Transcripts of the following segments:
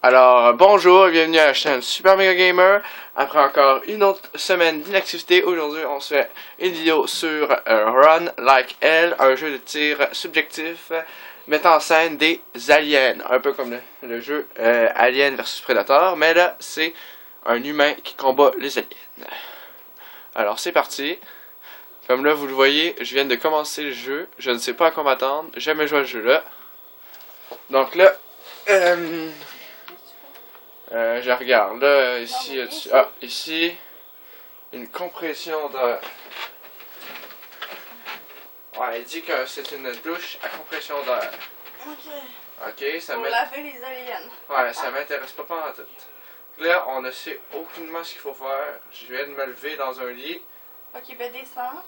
Alors, bonjour et bienvenue à la chaîne Super Mega Gamer. Après encore une autre semaine d'inactivité, aujourd'hui on se fait une vidéo sur Run Like Hell, un jeu de tir subjectif mettant en scène des aliens, un peu comme le jeu Alien vs Predator, mais là c'est un humain qui combat les aliens. Alors c'est parti. Comme là vous le voyez, je viens de commencer le jeu, je ne sais pas à quoi m'attendre, j'ai jamais joué à ce jeu là. Donc là, je regarde, là, ici, ici, une compression d'air. Ouais, il dit que c'est une douche à compression d'air. Ok, ça pour laver les aliens. Ouais, ça m'intéresse pas en tout. Là, on ne sait aucunement ce qu'il faut faire. Je viens de me lever dans un lit. Ok, ben descends.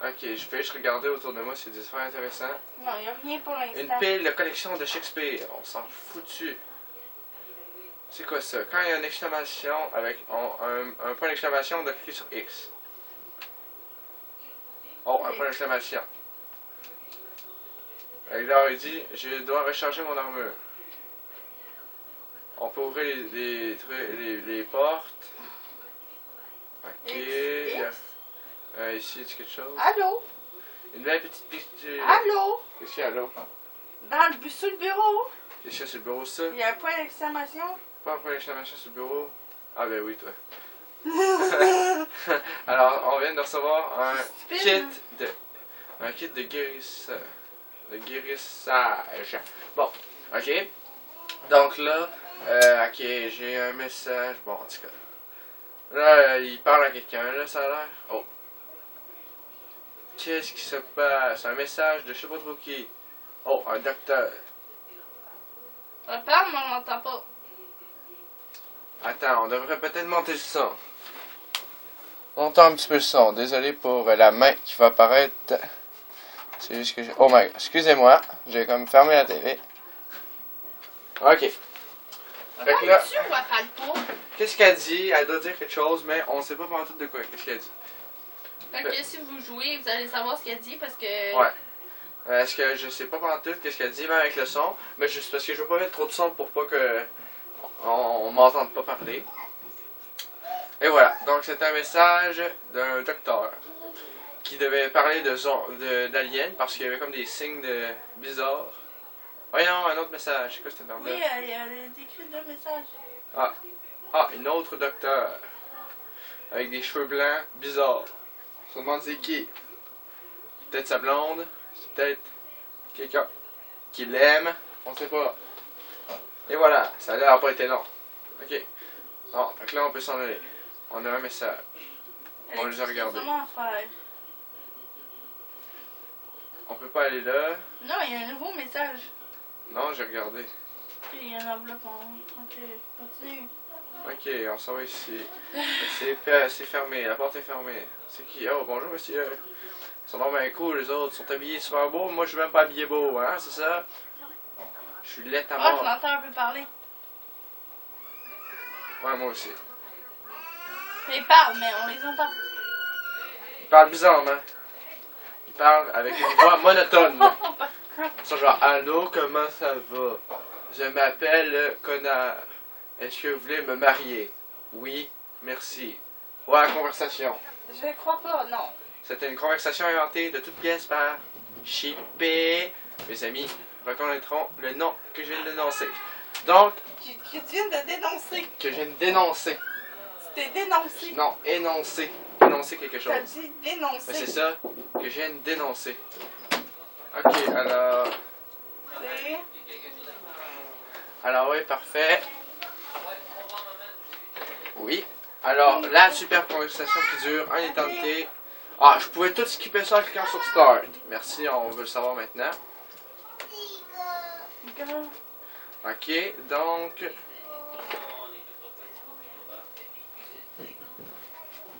Ok, je vais juste regarder autour de moi si c'est des affaires intéressantes. Non, il n'y a rien pour l'instant. Une pile de collection de Shakespeare. On s'en foutu. C'est quoi ça? Quand il y a une exclamation avec un point d'exclamation, on doit cliquer sur X. Oh, un point d'exclamation. Alors il dit, je dois recharger mon armure. On peut ouvrir les portes. Ok. Ici, tu quelque chose? Allô? Une belle petite piste. Allô? Qu'est-ce qu'il y a là? Sur le bureau, Qu'est-ce qu'il y a sur le bureau, ça? il y a un point d'exclamation. Pas un point d'exclamation sur le bureau? Ah ben oui, toi. Alors, on vient de recevoir un kit de guérissage. Bon, ok. Donc là, ok, j'ai un message. Bon, en tout cas. Là, il parle à quelqu'un, là, ça a l'air. Oh. Qu'est-ce qui se passe? Un message de je sais pas trop qui. Oh, un docteur. Ça parle, mais on n'entend pas. Attends, on devrait peut-être monter le son. On entend un petit peu le son. Désolé pour la main qui va apparaître. C'est juste que j'ai... Oh my god, excusez-moi. J'ai comme fermé la télé. Ok. Fait que là, Tu vois pas le pot? qu'est-ce qu'elle dit? Elle doit dire quelque chose, mais on sait pas pendant tout de quoi. Qu'est-ce qu'elle dit? Fait que si vous jouez, vous allez savoir ce qu'elle dit parce que... Ouais. Est-ce que je sais pas pendant tout qu'est-ce qu'elle dit, même avec le son. Mais juste parce que je veux pas mettre trop de son pour pas que... on m'entende pas parler. Et voilà, donc c'est un message d'un docteur qui devait parler d'aliens parce qu'il y avait comme des signes bizarres. Voyons, un autre message, c'est quoi cette merde-là? Oui, il y a écrit deux messages. Ah, une autre docteur avec des cheveux blancs bizarres. On se demande c'est qui? Peut-être sa blonde, c'est peut-être quelqu'un qui l'aime, on sait pas. Et voilà, ça a l'air pas été long. Ok. Bon, donc là on peut s'en aller. On a un message. On les a regardés. Comment faire? On peut pas aller là. Non, il y a un nouveau message. Non, j'ai regardé. Puis il y a une enveloppe en... Ok, continue. Ok, on s'en va ici. C'est fermé, la porte est fermée. C'est qui? Oh, bonjour monsieur. Ils sont vraiment bien cool, les autres. Ils sont habillés super beaux. Moi, je suis même pas habillé beau, hein, c'est ça? Je suis laid à Ah, mort. je l'entends un peu parler. Ouais, moi aussi. Ils parlent, mais on les entend. Ils parlent bizarrement. Ils parlent avec une voix monotone. C'est genre, allô, comment ça va? Je m'appelle Connard. Est-ce que vous voulez me marier? Oui, merci. Ouais, conversation. Je crois pas, non. C'était une conversation inventée de toutes pièces par Chippé. Mes amis reconnaîtront le nom que je viens de dénoncer. Donc, Que tu viens de dénoncer. que je viens de dénoncer. C'était dénoncé. Non, énoncer. Énoncer quelque chose. T'as dit dénoncer. Mais c'est ça que je viens de dénoncer. Ok, alors... C'est... Alors oui, parfait. Oui. Alors, la super conversation qui dure une éternité. Ah, je pouvais tout skipper ça en cliquant sur Start. Merci, on veut le savoir maintenant. Ok, donc...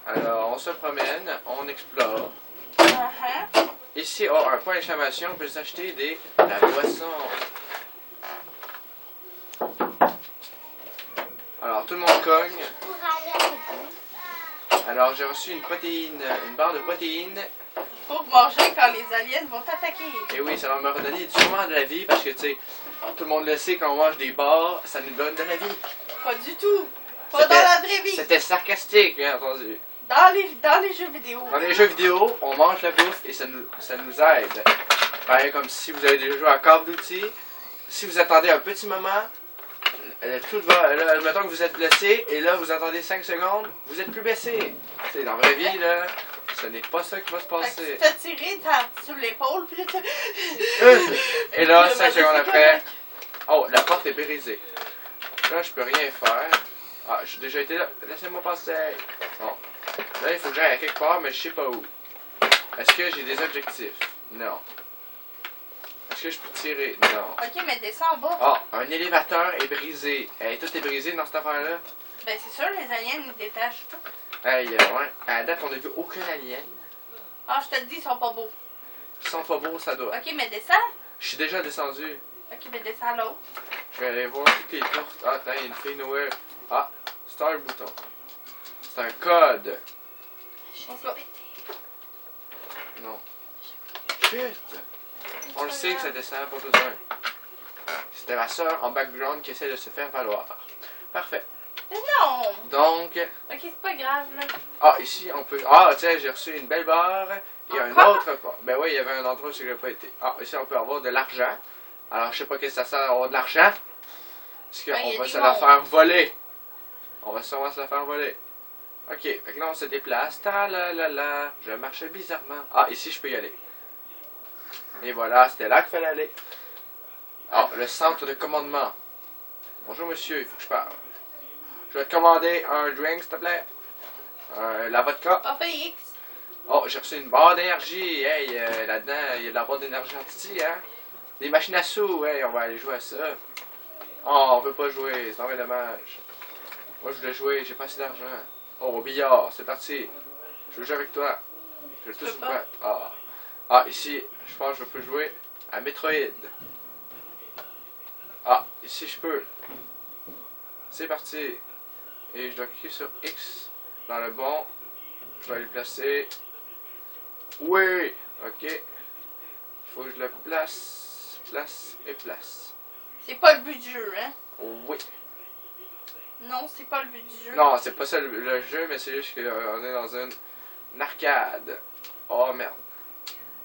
Alors, on se promène, on explore. Ici, oh, un point d'exclamation, on peut s'acheter la boisson. Alors, tout le monde cogne. Alors, j'ai reçu une barre de protéines. Pour manger quand les aliens vont t'attaquer. Et oui, ça va me redonner sûrement de la vie parce que, tu sais, Tout le monde le sait, quand on mange des bars, ça nous donne de la vie. Pas du tout. Pas dans la vraie vie. C'était sarcastique, bien entendu. Dans les jeux vidéo. Dans les jeux vidéo, on mange la bouffe et ça nous aide. Pareil comme si vous avez déjà joué à Call of Duty. Si vous attendez un petit moment, tout va, là, mettons que vous êtes blessé et là vous attendez 5 secondes, vous êtes plus blessé. C'est dans la vraie vie, là, ce n'est pas ça qui va se passer. Tu te fais tirer sur l'épaule, puis là, tu... Et là, 5 secondes après, oh, la porte est brisée. Là, je peux rien faire. Ah, j'ai déjà été là. Laissez-moi passer. Bon. Là, il faut que j'aille à quelque part, mais je sais pas où. Est-ce que j'ai des objectifs? Non. Est-ce que je peux tirer? Non. Ok, mais descends en bas. Ah, un élévateur est brisé. Hey, tout est brisé dans cette affaire-là. Ben, c'est sûr, les aliens, ils détachent tout. Hey, ouais. À la date, on n'a vu aucun alien. Ah, je te le dis, ils sont pas beaux. Ils sont pas beaux, ça doit. Ok, mais descends. Je suis déjà descendu. Ok, mais descends l'autre. Je vais aller voir toutes les portes. Ah, attends, il y a une fille nowhere. Ah, c'est un bouton. C'est un code. Non. Chut! On le sait que ça descend, pas besoin. C'était ma soeur en background qui essaie de se faire valoir. Parfait. Mais non! Donc, Ok, c'est pas grave, là. ah, ici, on peut... Ah, tiens, j'ai reçu une belle barre et un Encore? autre pas. Ben oui, il y avait un endroit où je n'ai pas été. Ah, ici, on peut avoir de l'argent. Alors, je sais pas qu'est-ce que ça sert d'avoir de l'argent. Parce Ben, qu'on y a va des se la montres. faire voler. On va sûrement se la faire voler. Ok, fait que là, on se déplace. Ta la la la. Je marche bizarrement. Ah, ici, je peux y aller. Et voilà, c'était là qu'il fallait aller. Ah, le centre de commandement. Bonjour, monsieur, il faut que je parle. Je vais te commander un drink, s'il te plaît. La vodka. Papa X. Oh, j'ai reçu une barre d'énergie. Hey, là-dedans, il y a de la barre d'énergie en titi, hein. Des machines à sous, hey, on va aller jouer à ça. Oh, on veut pas jouer, c'est vraiment dommage. Moi, je voulais jouer, j'ai pas assez d'argent. Oh, au billard, c'est parti. Je veux jouer avec toi. Je veux tous vous battre. Ah. Ah, ici, je pense que je peux jouer à Metroid. Ah, ici, je peux. C'est parti. Et je dois cliquer sur X dans le bon. Je vais le placer. Oui, ok. Il faut que je le place, place et place. C'est pas le but du jeu, hein? Oui. Non, c'est pas le but du jeu. Non, c'est pas ça le jeu, mais c'est juste qu'on est dans une arcade. Oh merde.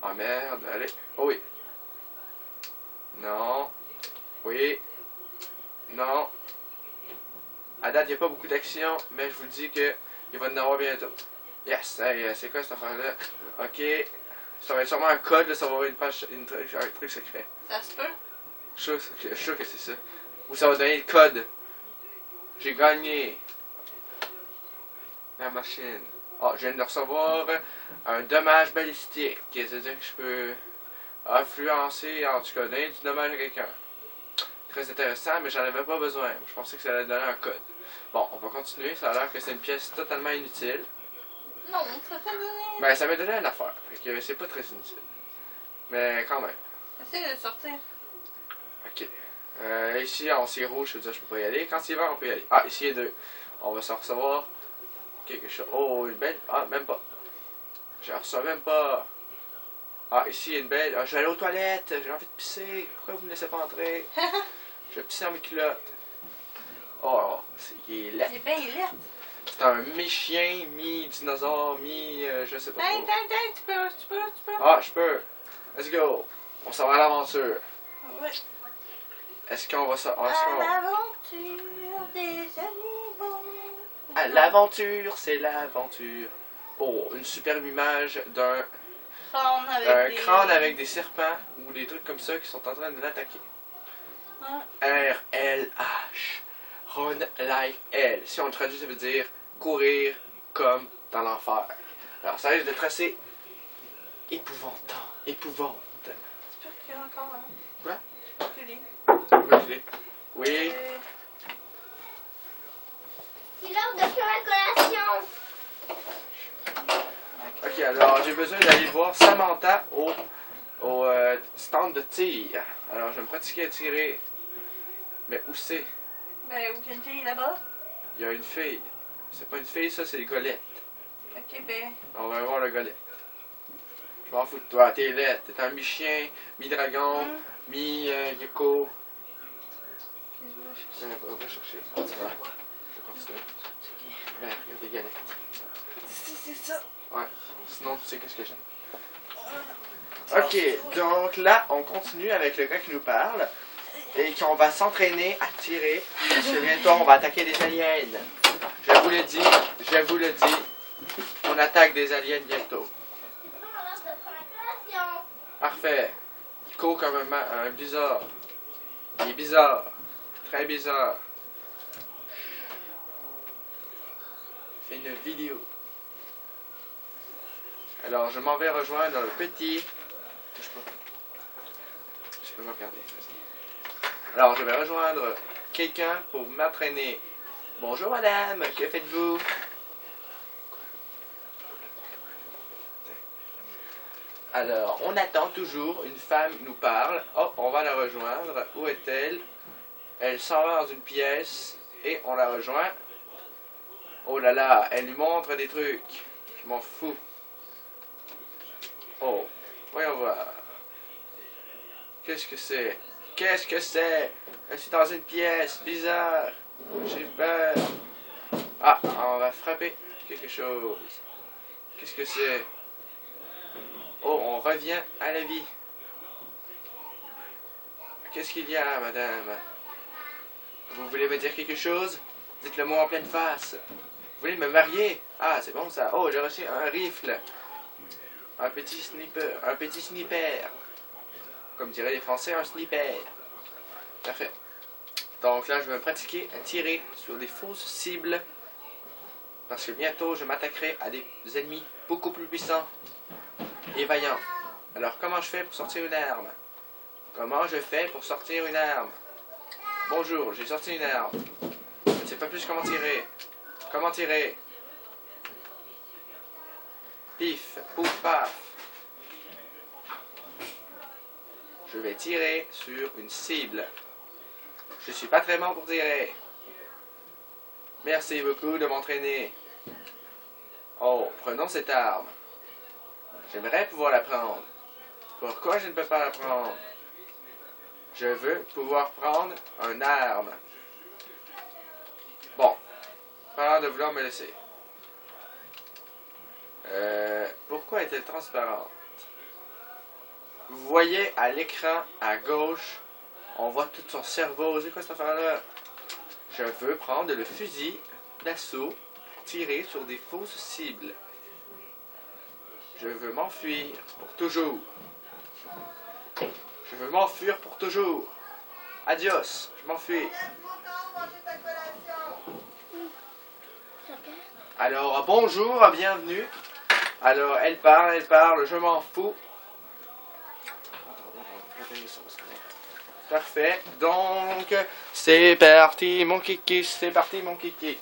Oh merde, allez. Oh oui. Non. Oui. Non. À date, il n'y a pas beaucoup d'action, mais je vous dis que il va en avoir bientôt. Yes, hey, c'est quoi cette affaire-là? Ok. Ça va être sûrement un code, là, ça va avoir une page, un truc secret. Ça se peut? Je suis sûr que c'est ça. Ou ça va donner le code. J'ai gagné. La machine. Oh, je viens de recevoir un dommage balistique. C'est-à-dire que je peux influencer, en tout cas, donner du dommage à quelqu'un. Très intéressant, mais j'en avais pas besoin. Je pensais que ça allait donner un code. Bon, on va continuer. Ça a l'air que c'est une pièce totalement inutile. Non, ça t'a donné. Ben, ça m'a donné une affaire. Fait que c'est pas très inutile. Mais quand même. Essaye de sortir. Ok. Ici, en c'est rouge, je veux dire, je peux pas y aller. Quand c'est vert, on peut y aller. Ah, ici, il y a deux. On va s'en recevoir quelque chose. Oh, une belle. Ah, même pas. Je reçois même pas. Ah, ici, il y a une belle. Ah, je vais aller aux toilettes. J'ai envie de pisser. Pourquoi vous me laissez pas entrer? Je vais pisser dans mes culottes. Oh, il est laid. C'est bien laid. C'est un mi-chien, mi-dinosaure, je sais pas trop. Tu peux. Ah, je peux. Let's go. On s'en va à l'aventure. Ouais. Est-ce qu'on va ça? À l'aventure des animaux. Ah, l'aventure, c'est l'aventure. Oh, une superbe image d'un crâne avec des serpents ou des trucs comme ça qui sont en train de l'attaquer. R-L-H. Run like hell. Si on le traduit, ça veut dire courir comme dans l'enfer. Alors, ça risque d'être assez épouvantant. Épouvante. Tu peux reculer encore, hein? Quoi? Reculer. Oui. C'est l'heure de faire la collation. Ok, alors j'ai besoin d'aller voir Samantha au stand de tir. Alors, je vais me pratiquer à tirer. Mais où c'est? Ben, aucune fille là-bas. Il y a une fille. C'est pas une fille, ça, c'est les golettes. Ok, ben. On va voir le golette. Je m'en fous de toi, t'es laid. T'es un mi-chien, mi-dragon, mi-gecko. On va chercher. On va. Je vais continuer. Ben, regarde des galettes. C'est ça. Ouais. Sinon, tu sais qu'est-ce que j'aime. Ok, donc là, on continue avec le gars qui nous parle. Et qu'on va s'entraîner à tirer. Parce que bientôt, on va attaquer des aliens. Je vous le dis, je vous le dis. On attaque des aliens bientôt. C'est l'heure de faire la collation. Parfait. Il court comme un blizzard. Il est bizarre. Très bizarre. Il fait une vidéo. Alors, je m'en vais rejoindre le petit... Touche pas. Je peux me regarder. Vas-y. Alors, je vais rejoindre quelqu'un pour m'entraîner. Bonjour madame, que faites-vous? Alors, on attend toujours, une femme nous parle. Oh, on va la rejoindre. Où est-elle? Elle s'en va dans une pièce et on la rejoint. Oh là là, elle lui montre des trucs. Je m'en fous. Oh, voyons voir. Qu'est-ce que c'est? Qu'est-ce que c'est? Je suis dans une pièce bizarre. J'ai peur. Ah, on va frapper quelque chose. Qu'est-ce que c'est? Oh, on revient à la vie. Qu'est-ce qu'il y a, madame? Vous voulez me dire quelque chose? Dites-le moi en pleine face. Vous voulez me marier? Ah, c'est bon ça. Oh, j'ai reçu un rifle. Un petit sniper. Un petit sniper. Comme diraient les Français, un sniper. Parfait. Donc là, je vais me pratiquer à tirer sur des fausses cibles. Parce que bientôt, je m'attaquerai à des ennemis beaucoup plus puissants et vaillants. Alors, comment je fais pour sortir une arme? Comment je fais pour sortir une arme? Bonjour, j'ai sorti une arme. Je ne sais pas plus comment tirer. Comment tirer? Pif, pouf, paf. Je vais tirer sur une cible. Je suis pas très bon pour tirer. Merci beaucoup de m'entraîner. Oh, prenons cette arme. J'aimerais pouvoir la prendre. Pourquoi je ne peux pas la prendre? Je veux pouvoir prendre une arme. Bon. Pas l'air de vouloir me laisser. Pourquoi est-elle transparente? Vous voyez à l'écran à gauche, on voit tout son cerveau. C'est quoi cette affaire-là? Je veux prendre le fusil d'assaut pour tirer sur des fausses cibles. Je veux m'enfuir pour toujours. Je veux m'enfuir pour toujours. Adios, je m'enfuis. Alors, bonjour, bienvenue. Alors, elle parle, je m'en fous. Parfait, donc, c'est parti mon kiki, c'est parti mon kiki.